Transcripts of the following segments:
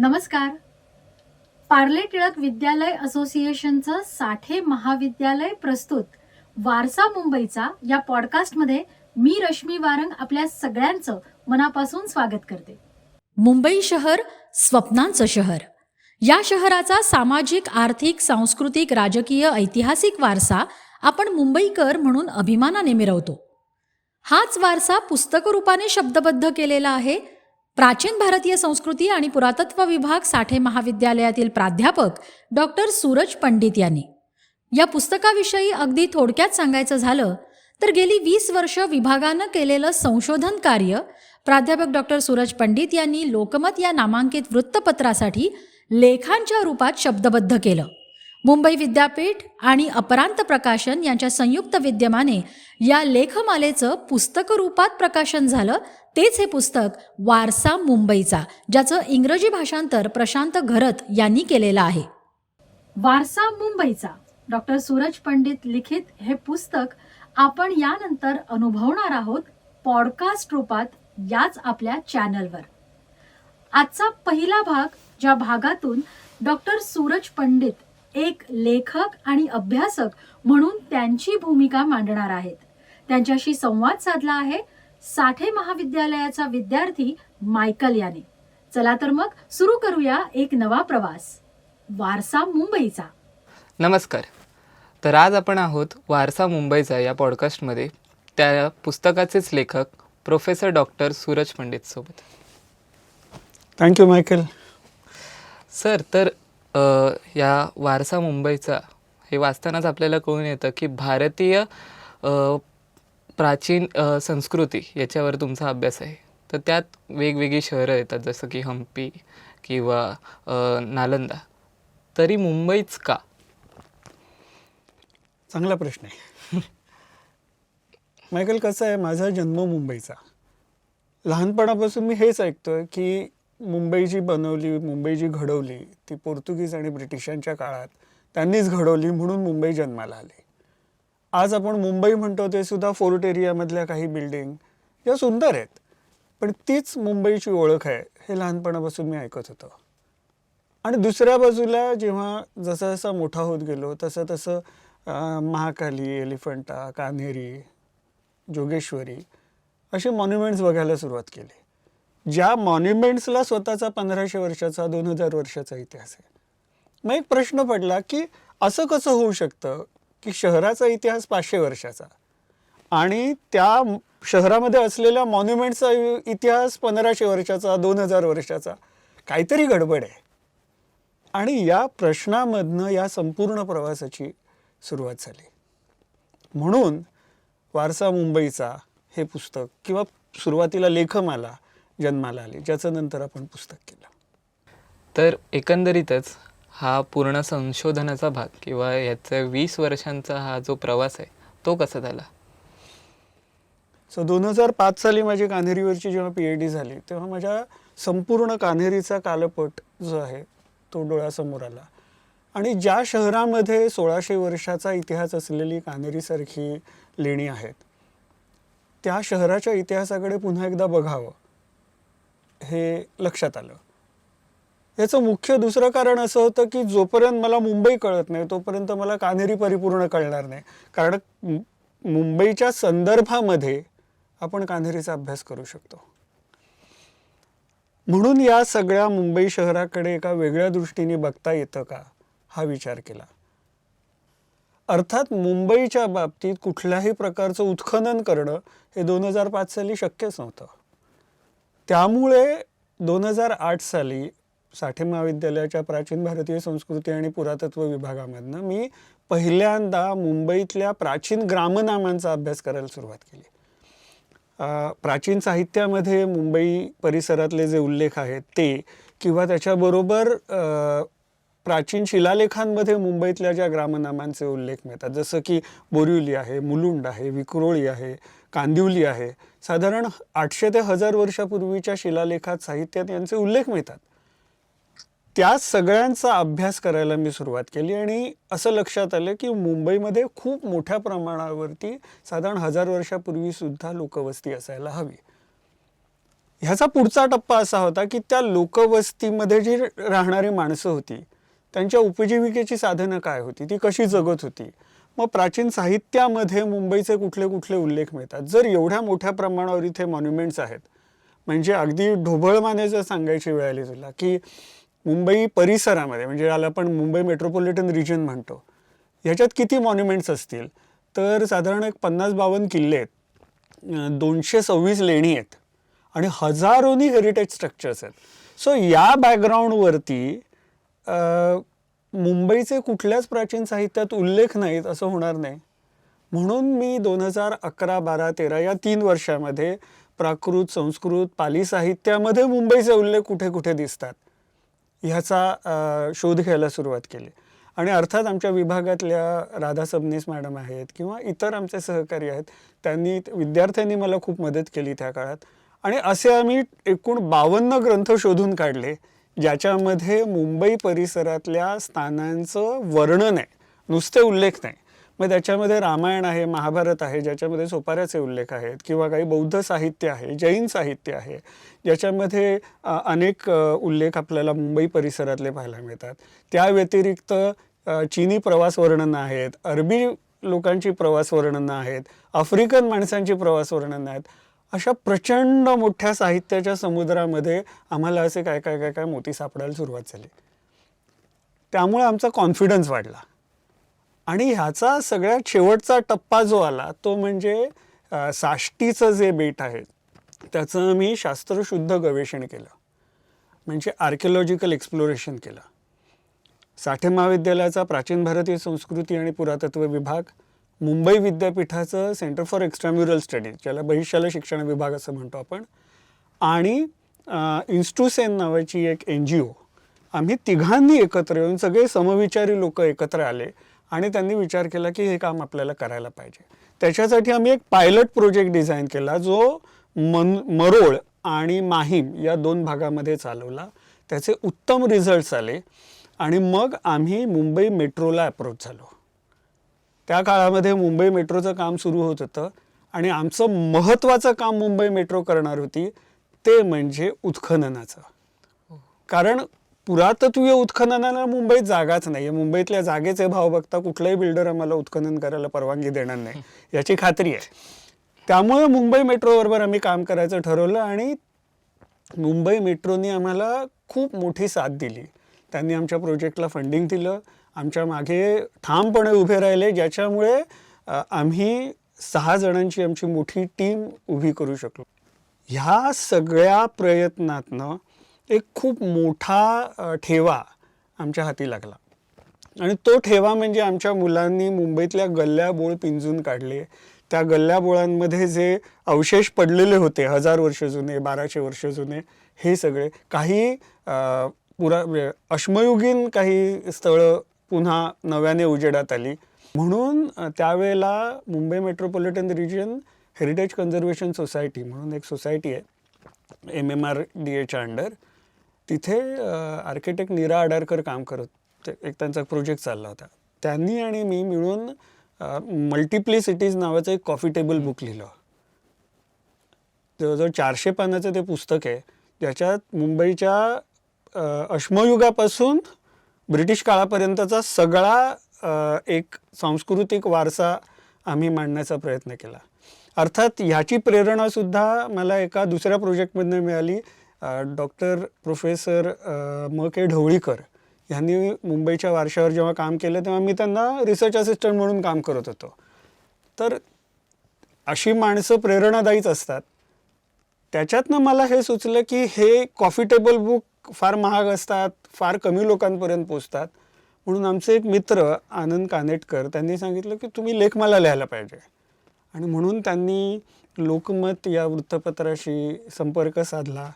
नमस्कार. पार्ले टिळक विद्यालय असोसिएशनचं साठे महाविद्यालय प्रस्तुत वारसा मुंबईचा या पॉडकास्टमध्ये मी रश्मी वारंग आपल्या सगळ्यांचं मनापासून स्वागत करते. मुंबई शहर स्वप्नांचं शहर. या शहराचा सामाजिक, आर्थिक, सांस्कृतिक, राजकीय, ऐतिहासिक वारसा आपण मुंबईकर म्हणून अभिमानाने मिरवतो. हाच वारसा पुस्तकरूपाने शब्दबद्ध केलेला आहे प्राचीन भारतीय संस्कृती आणि पुरातत्व विभाग साठे महाविद्यालयातील प्राध्यापक डॉक्टर सूरज पंडित यांनी. या पुस्तकाविषयी अगदी थोडक्यात सांगायचं झालं तर गेली 20 वर्ष विभागानं केलेलं संशोधन कार्य प्राध्यापक डॉक्टर सूरज पंडित यांनी लोकमत या नामांकित वृत्तपत्रासाठी लेखांच्या रूपात शब्दबद्ध केलं. मुंबई विद्यापीठ आणि अपरांत प्रकाशन यांच्या संयुक्त विद्यमाने या लेखमालेचं पुस्तक रूपात प्रकाशन झालं. तेच हे पुस्तक वारसा मुंबईचा, ज्याचं इंग्रजी भाषांतर प्रशांत घरत यांनी केलेलं आहे. वारसा मुंबईचा डॉक्टर सूरज पंडित लिखित हे पुस्तक आपण यानंतर अनुभवणार आहोत पॉडकास्ट रूपात याच आपल्या चॅनलवर. आजचा पहिला भाग, ज्या भागातून डॉक्टर सूरज पंडित एक लेखक आणि अभ्यासक म्हणून त्यांची भूमिका मांडणार आहेत, त्यांच्याशी संवाद साधला आहे साठे महाविद्यालयाचा विद्यार्थी मायकल याने. चला तर मग सुरू करूया एक नवा प्रवास, वारसा मुंबईचा. नमस्कार. तर आज आपण आहोत वारसा मुंबईचा या पॉडकास्टमध्ये त्या पुस्तकाचेच लेखक प्रोफेसर डॉक्टर सूरज पंडित सोबत. Thank you Michael. सर, तर या वारसा मुंबईचा हे वाचतानाच आपल्याला कळून येतं की भारतीय प्राचीन संस्कृती याच्यावर तुमचा अभ्यास आहे. तर त्यात वेगवेगळी शहरं येतात, जसं की हम्पी किंवा नालंदा. तरी मुंबईच का? चांगला प्रश्न आहे. मायकल, कसं आहे, माझा जन्म मुंबईचा. लहानपणापासून मी हेच ऐकतोय की मुंबई जी बनवली, मुंबई जी घडवली, ती पोर्तुगीज आणि ब्रिटिशांच्या काळात त्यांनीच घडवली, म्हणून मुंबई जन्माला आली. आज आपण मुंबई म्हणतो ते सुद्धा फोर्ट एरियामधल्या काही बिल्डिंग या सुंदर आहेत, पण तीच मुंबईची ओळख आहे हे लहानपणापासून मी ऐकत होतो. आणि दुसऱ्या बाजूला जेव्हा जसा जसा मोठा होत गेलो तसं तसं महाकाली, एलिफंटा, कान्हेरी, जोगेश्वरी असे मॉन्युमेंट्स बघायला सुरुवात केली, ज्या मॉन्युमेंट्सला स्वतःचा 1500 वर्षाचा 2000 वर्षाचा इतिहास आहे. मग एक प्रश्न पडला की असं कसं होऊ शकतं की शहराचा इतिहास 500 वर्षाचा आणि त्या शहरामध्ये असलेल्या मॉन्युमेंटचा इतिहास 1500 वर्षाचा 2000 वर्षाचा. काहीतरी गडबड आहे. आणि या प्रश्नामधनं या संपूर्ण प्रवासाची सुरुवात झाली. म्हणून वारसा मुंबईचा हे पुस्तक किंवा सुरुवातीला लेखमाला जन्माला आली, ज्याचं नंतर आपण पुस्तक केलं. तर एकंदरीतच हा पूर्ण संशोधनाचा भाग किंवा याचा 20 वर्षांचा हा जो प्रवास आहे तो कसा झाला? 2005 साली माझी कान्हेरीवरची जेव्हा PhD झाली तेव्हा माझ्या संपूर्ण कान्हेरीचा कालपट जो आहे तो डोळ्यासमोर आला. आणि ज्या शहरामध्ये 1600 वर्षाचा इतिहास असलेली कान्हेरीसारखी लेणी आहेत, त्या शहराच्या इतिहासाकडे पुन्हा एकदा बघावं हे लक्षात आलं. याचं मुख्य दुसरं कारण असं होतं की जोपर्यंत मला मुंबई कळत नाही तोपर्यंत मला कान्हेरी परिपूर्ण कळणार नाही, कारण मुंबईच्या संदर्भामध्ये आपण कान्हेरीचा अभ्यास करू शकतो. म्हणून या सगळ्या मुंबई शहराकडे एका वेगळ्या दृष्टीने बघता येतं का हा विचार केला. अर्थात मुंबईच्या बाबतीत कुठल्याही प्रकारचं उत्खनन करणं हे 2005 साली शक्यच नव्हतं. त्यामुळे 2008 साली साठे महाविद्यालयाच्या प्राचीन भारतीय संस्कृती आणि पुरातत्व विभागामधनं मी पहिल्यांदा मुंबईतल्या प्राचीन ग्रामनामांचा अभ्यास करायला सुरुवात केली. प्राचीन साहित्यामध्ये मुंबई परिसरातले जे उल्लेख आहेत ते, किंवा त्याच्याबरोबर प्राचीन शिलालेखांमध्ये मुंबईतल्या ज्या ग्रामनामांचे उल्लेख मिळतात, जसं की बोरिवली आहे, मुलुंड आहे, विक्रोळी आहे, कांदिवली आहे. साधारण 800 ते 1000 वर्षापूर्वीच्या शिलालेखात, साहित्यात यांचे उल्लेख मिळतात. त्या सगळ्यांचा अभ्यास करायला मी सुरुवात केली आणि असं लक्षात आलं की मुंबईमध्ये खूप मोठ्या प्रमाणावरती साधारण 1000 वर्षापूर्वी सुद्धा लोकवस्ती असायला हवी. ह्याचा पुढचा टप्पा असा होता की त्या लोकवस्तीमध्ये जी राहणारी माणसं होती त्यांच्या उपजीविकेची साधनं काय होती, ती कशी जगत होती. मग प्राचीन साहित्यामध्ये मुंबईचे कुठले कुठले उल्लेख मिळतात. जर एवढ्या मोठ्या प्रमाणावर इथे मॉन्युमेंट्स आहेत, म्हणजे अगदी ढोबळमाने जर सांगायची वेळ आली तुला की मुंबई परिसरामध्ये, म्हणजे याला आपण मुंबई मेट्रोपॉलिटन रिजन म्हणतो, ह्याच्यात किती मॉन्युमेंट्स असतील तर साधारण एक 50-52 किल्ले आहेत, 226 लेणी आहेत आणि हजारोनी हेरिटेज स्ट्रक्चर्स आहेत. सो या बॅकग्राऊंडवरती मुंबईचे कुठल्याच प्राचीन साहित्यात उल्लेख नाहीत असं होणार नाही. म्हणून मी 2011, 12, 13 या 3 वर्षामध्ये प्राकृत, संस्कृत, पाली साहित्यामध्ये मुंबईचे उल्लेख कुठे कुठे दिसतात ह्याचा शोध घ्यायला सुरुवात केली. आणि अर्थात आमच्या विभागातल्या राधा सबनीस मॅडम आहेत किंवा इतर आमचे सहकारी आहेत, विद्यार्थ्यांनी मला खूप मदत केली त्या काळात. आणि असे आम्ही एकूण 52 ग्रंथ शोधून काढले ज्याच्यामध्ये मुंबई परिसरातल्या स्थानांचं वर्णन आहे, नुसते उल्लेख नाही. मग त्याच्यामध्ये रामायण आहे, महाभारत आहे ज्याच्यामध्ये सोपाऱ्याचे उल्लेख आहेत, किंवा काही बौद्ध साहित्य आहे, जैन साहित्य आहे ज्याच्यामध्ये अनेक उल्लेख आपल्याला मुंबई परिसरातले पाहायला मिळतात. त्या व्यतिरिक्त चीनी प्रवास वर्णनं आहेत, अरबी लोकांची प्रवास वर्णनं आहेत, आफ्रिकन माणसांची प्रवास वर्णनं आहेत. अशा प्रचंड मोठ्या साहित्याच्या समुद्रामध्ये आम्हाला असे काय काय काय काय मोती सापडायला सुरुवात झाली. त्यामुळे आमचा कॉन्फिडन्स वाढला. आणि ह्याचा सगळ्यात शेवटचा टप्पा जो आला तो म्हणजे साष्टीचं जे बेट आहे त्याचं मी शास्त्रशुद्ध गवेषण केलं, म्हणजे आर्किओलॉजिकल एक्सप्लोरेशन केलं. साठे महाविद्यालयाचा प्राचीन भारतीय संस्कृती आणि पुरातत्व विभाग, मुंबई विद्यापीठाचं सेंटर फॉर एक्स्ट्राम्युरल स्टडीज ज्याला बहिशाला शिक्षण विभाग असं म्हणतो आपण, आणि इन्स्टुसेन नावाची एक NGO, आम्ही तिघांनी एकत्र येऊन सगळे समविचारी लोक एकत्र आले आणि त्यांनी विचार केला की हे काम आपल्याला करायला पाहिजे. त्याच्यासाठी आम्ही एक पायलट प्रोजेक्ट डिझाईन केला जो मरोळ आणि माहीम या 2 भागामध्ये चालवला. त्याचे उत्तम रिझल्ट्स आले आणि मग आम्ही मुंबई मेट्रोला अप्रोच झालो. त्या काळामध्ये मुंबई मेट्रोचं काम सुरू होत होतं आणि आमचं महत्त्वाचं काम मुंबई मेट्रो करणार होती ते म्हणजे उत्खननाचं. कारण पुरातत्वीय उत्खननाला मुंबईत जागाच नाही आहे. मुंबईतल्या जागेचे भाव बघता कुठलाही बिल्डर आम्हाला उत्खनन करायला परवानगी देणार नाही याची खात्री आहे. त्यामुळे मुंबई मेट्रोबरोबर आम्ही काम करायचं ठरवलं आणि मुंबई मेट्रोनी आम्हाला खूप मोठी साथ दिली. त्यांनी आमच्या प्रोजेक्टला फंडिंग दिलं, आमच्या मागे ठामपणे उभे राहिले, ज्याच्यामुळे आम्ही 6 जणांची आमची मोठी टीम उभी करू शकलो. ह्या सगळ्या प्रयत्नातनं एक खूप मोठा ठेवा आमच्या हाती लागला आणि तो ठेवा म्हणजे आमच्या मुलांनी मुंबईतल्या गल्ल्याबोळ पिंजून काढले. त्या गल्ल्याबोळांमध्ये जे अवशेष पडलेले होते 1000 वर्ष जुने, 1200 वर्ष जुने, हे सगळे काही अश्मयुगीन काही स्थळं पुन्हा नव्याने उजेडात आली. म्हणून त्यावेळेला Mumbai metropolitan region heritage conservation society म्हणून एक सोसायटी आहे MMRDAच्या अंडर, तिथे आर्किटेक्ट नीरा आडारकर काम करत, एक त्यांचा प्रोजेक्ट चालला होता. त्यांनी आणि मी मिळून मल्टिप्लिसिटीज नावाचं एक कॉफी टेबल बुक लिहिलं. जवळजवळ 400 पानाचं ते पुस्तक आहे ज्याच्यात मुंबईच्या अश्मयुगापासून ब्रिटिश काळापर्यंतचा सगळा एक सांस्कृतिक वारसा आम्ही मांडण्याचा प्रयत्न केला. अर्थात ह्याची प्रेरणासुद्धा मला एका दुसऱ्या प्रोजेक्टमधून मिळाली. Professor M.K. ढवळीकर यांनी मुंबईच्या वारशावर जेव्हा काम केलं तेव्हा मी त्यांना रिसर्च असिस्टंट म्हणून काम करत होतो. तर अशी माणसं प्रेरणादायीच असतात. त्याच्यातनं मला हे सुचलं की हे कॉफी टेबल बुक फार महाग असतात, फार कमी लोकांपर्यंत पोचतात. म्हणून आमचे एक मित्र आनंद कानेटकर त्यांनी सांगितलं की तुम्ही लेखमाला लिहायला पाहिजे. आणि म्हणून त्यांनी लोकमत या वृत्तपत्राशी संपर्क साधला.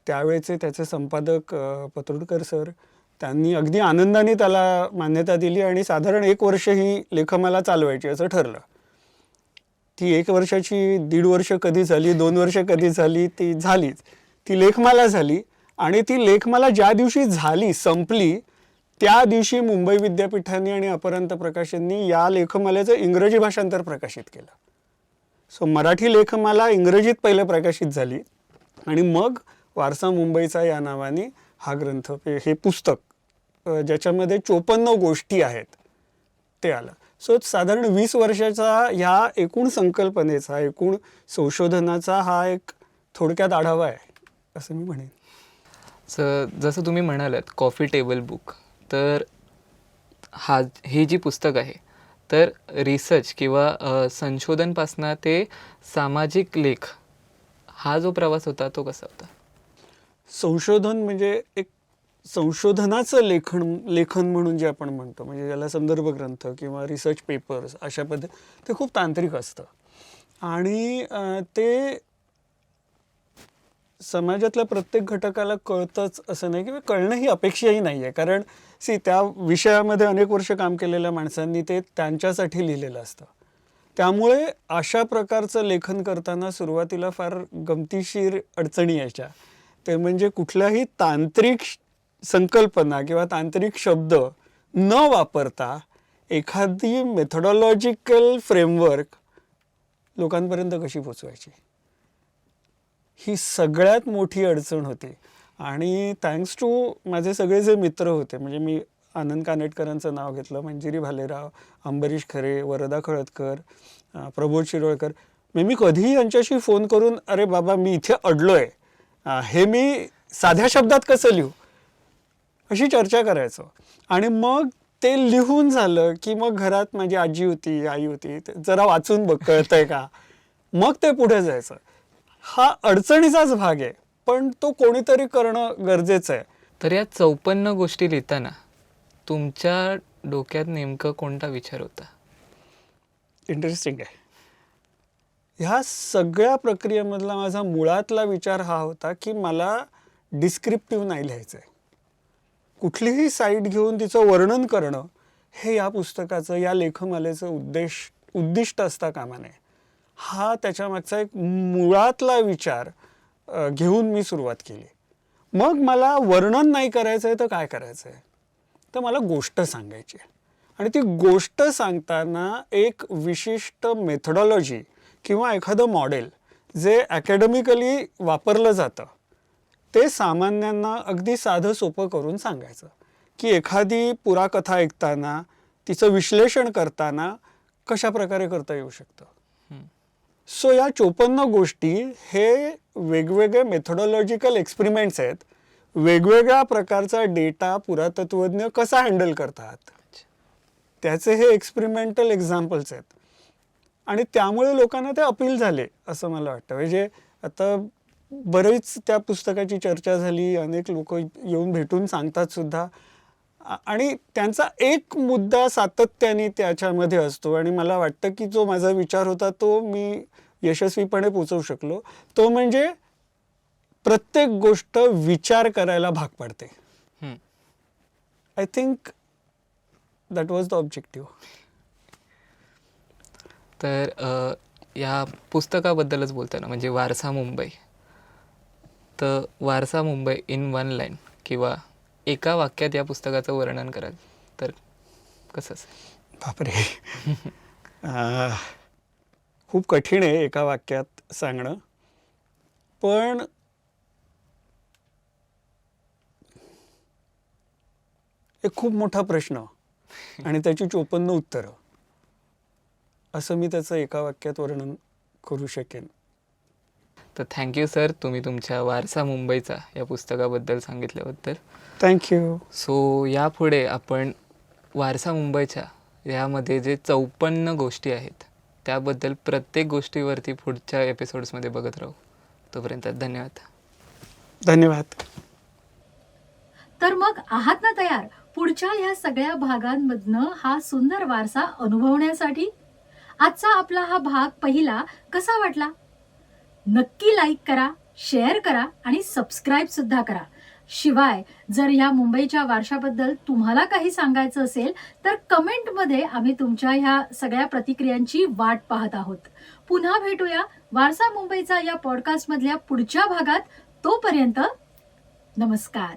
त्यावेळेचे त्याचे संपादक पत्रोडकर सर, त्यांनी अगदी आनंदाने त्याला मान्यता दिली आणि साधारण 1 वर्ष ही लेखमाला चालवायची असं ठरलं. ती 1 वर्षाची 1.5 वर्ष कधी झाली, 2 वर्ष कधी झाली, ती झालीच. ती लेखमाला झाली आणि ती लेखमाला ज्या दिवशी झाली, संपली, त्या दिवशी मुंबई विद्यापीठाने आणि अपरांत प्रकाशननी या लेखमालेचं इंग्रजी भाषांतर प्रकाशित केलं. सो मराठी लेखमाला इंग्रजीत पहिले प्रकाशित झाली आणि मग वारसा मुंबईचा या नावाने हा ग्रंथ, हे पुस्तक ज्याच्यामध्ये 54 गोष्टी आहेत ते आलं. सो साधारण 20 वर्षाचा ह्या एकूण संकल्पनेचा, एकूण संशोधनाचा हा एक थोडक्यात आढावा आहे असं मी म्हणेन. जसं तुम्ही म्हणालात कॉफी टेबल बुक, तर हे जी पुस्तक आहे तर रिसर्च किंवा संशोधनपासनं ते सामाजिक लेख, हा जो प्रवास होता तो कसा होता? संशोधन म्हणजे एक संशोधनाचं लेखन म्हणून जे आपण म्हणतो, म्हणजे ज्याला संदर्भ ग्रंथ किंवा रिसर्च पेपर्स अशा ते खूप तांत्रिक असतं आणि ते समाजातल्या प्रत्येक घटकाला कळतंच असं नाही किंवा कळणं ही अपेक्षाही नाही आहे. कारण त्या विषयामध्ये अनेक वर्ष काम केलेल्या माणसांनी ते त्यांच्यासाठी लिहिलेलं असतं. त्यामुळे अशा प्रकारचं लेखन करताना सुरुवातीला फार गमतीशीर अडचणी यायच्या. ते म्हणजे कुठल्याही तांत्रिक संकल्पना किंवा तांत्रिक शब्द न वापरता एखादी मेथोडॉलॉजिकल फ्रेमवर्क लोकांपर्यंत कशी पोचवायची, ही सगळ्यात मोठी अडचण होती. आणि थँक्स टू माझे सगळे जे मित्र होते, म्हणजे मी आनंद कानेटकरांचं नाव घेतलं, मंजिरी भालेराव, अंबरीश खरे, वरदा खळदकर, प्रबोध शिरोळकर, मी कधीही यांच्याशी फोन करून अरे बाबा मी इथे अडलोय, हे मी साध्या शब्दात कसं लिहू अशी चर्चा करायचो. आणि मग ते लिहून झालं की मग घरात माझी आजी होती, आई होती, जरा वाचून बघ कळतंय का, मग ते पुढे जायचं. हा अडचणीचाच भाग आहे, पण तो कोणीतरी करणं गरजेचं आहे. तर या 54 गोष्टी लिहिताना तुमच्या डोक्यात नेमकं कोणता विचार होता? इंटरेस्टिंग आहे. ह्या सगळ्या प्रक्रियेमधला माझा मुळातला विचार हा होता की मला डिस्क्रिप्टिव्ह नाही लिहायचं आहे. कुठलीही साईट घेऊन तिचं वर्णन करणं हे या पुस्तकाचं, या लेखमालेचं उद्दिष्ट असता कामा नये. हा त्याच्यामागचा एक मुळातला विचार घेऊन मी सुरुवात केली. मग मला वर्णन नाही करायचं आहे तर काय करायचं आहे, तर मला गोष्ट सांगायची आहे. आणि ती गोष्ट सांगताना एक विशिष्ट मेथोडॉलॉजी किंवा एखादं मॉडेल जे अकॅडमिकली वापरलं जातं ते सामान्यांना अगदी साधं सोपं करून सांगायचं, की एखादी पुराकथा ऐकताना तिचं विश्लेषण करताना कशा प्रकारे करता येऊ शकतं. सो या 54 गोष्टी हे वेगवेगळे मेथोडॉलॉजिकल एक्सपेरिमेंट्स आहेत. वेगवेगळ्या प्रकारचा डेटा पुरातत्वज्ञ कसा हँडल करतात त्याचे हे एक्सपेरिमेंटल एक्झाम्पल्स आहेत. आणि त्यामुळे लोकांना ते अपील झाले असं मला वाटतं. म्हणजे आता बरेच त्या पुस्तकाची चर्चा झाली, अनेक लोक येऊन भेटून सांगतात सुद्धा, आणि त्यांचा एक मुद्दा सातत्याने त्याच्यामध्ये असतो. आणि मला वाटतं की जो माझा विचार होता तो मी यशस्वीपणे पोचवू शकलो. तो म्हणजे प्रत्येक गोष्ट विचार करायला भाग पडते. I think that was the objective. तर या पुस्तकाबद्दलच बोलताना म्हणजे वारसा मुंबई, तर वारसा मुंबई इन वन लाईन किंवा एका वाक्यात या पुस्तकाचं वर्णन कराल तर कसं असेल? बापरे, खूप कठीण आहे एका वाक्यात सांगणं. पण एक खूप मोठा प्रश्न आणि त्याची 54 उत्तरं, असं मी त्याचं एका वाक्यात वर्णन करू शकेन. तर थँक्यू सर, तुम्ही तुमच्या वारसा मुंबईचा या पुस्तकाबद्दल सांगितल्याबद्दल. थँक्यू. सो यापुढे आपण वारसा मुंबईच्या यामध्ये जे 54 गोष्टी आहेत त्याबद्दल प्रत्येक गोष्टीवरती पुढच्या एपिसोड्समध्ये बघत राहू. तोपर्यंत धन्यवाद. धन्यवाद. तर मग आहात ना तयार पुढच्या ह्या सगळ्या भागांमधनं हा सुंदर वारसा अनुभवण्यासाठी? आजचा आपला हा भाग पहिला कसा वाटला? नक्की लाईक करा, शेअर करा आणि सबस्क्राईब सुद्धा करा. शिवाय जर ह्या मुंबईच्या वारशाबद्दल तुम्हाला काही सांगायचं असेल तर कमेंटमध्ये आम्ही तुमच्या ह्या सगळ्या प्रतिक्रियांची वाट पाहत आहोत. पुन्हा भेटूया वारसा मुंबईचा या पॉडकास्टमधल्या पुढच्या भागात. तोपर्यंत नमस्कार.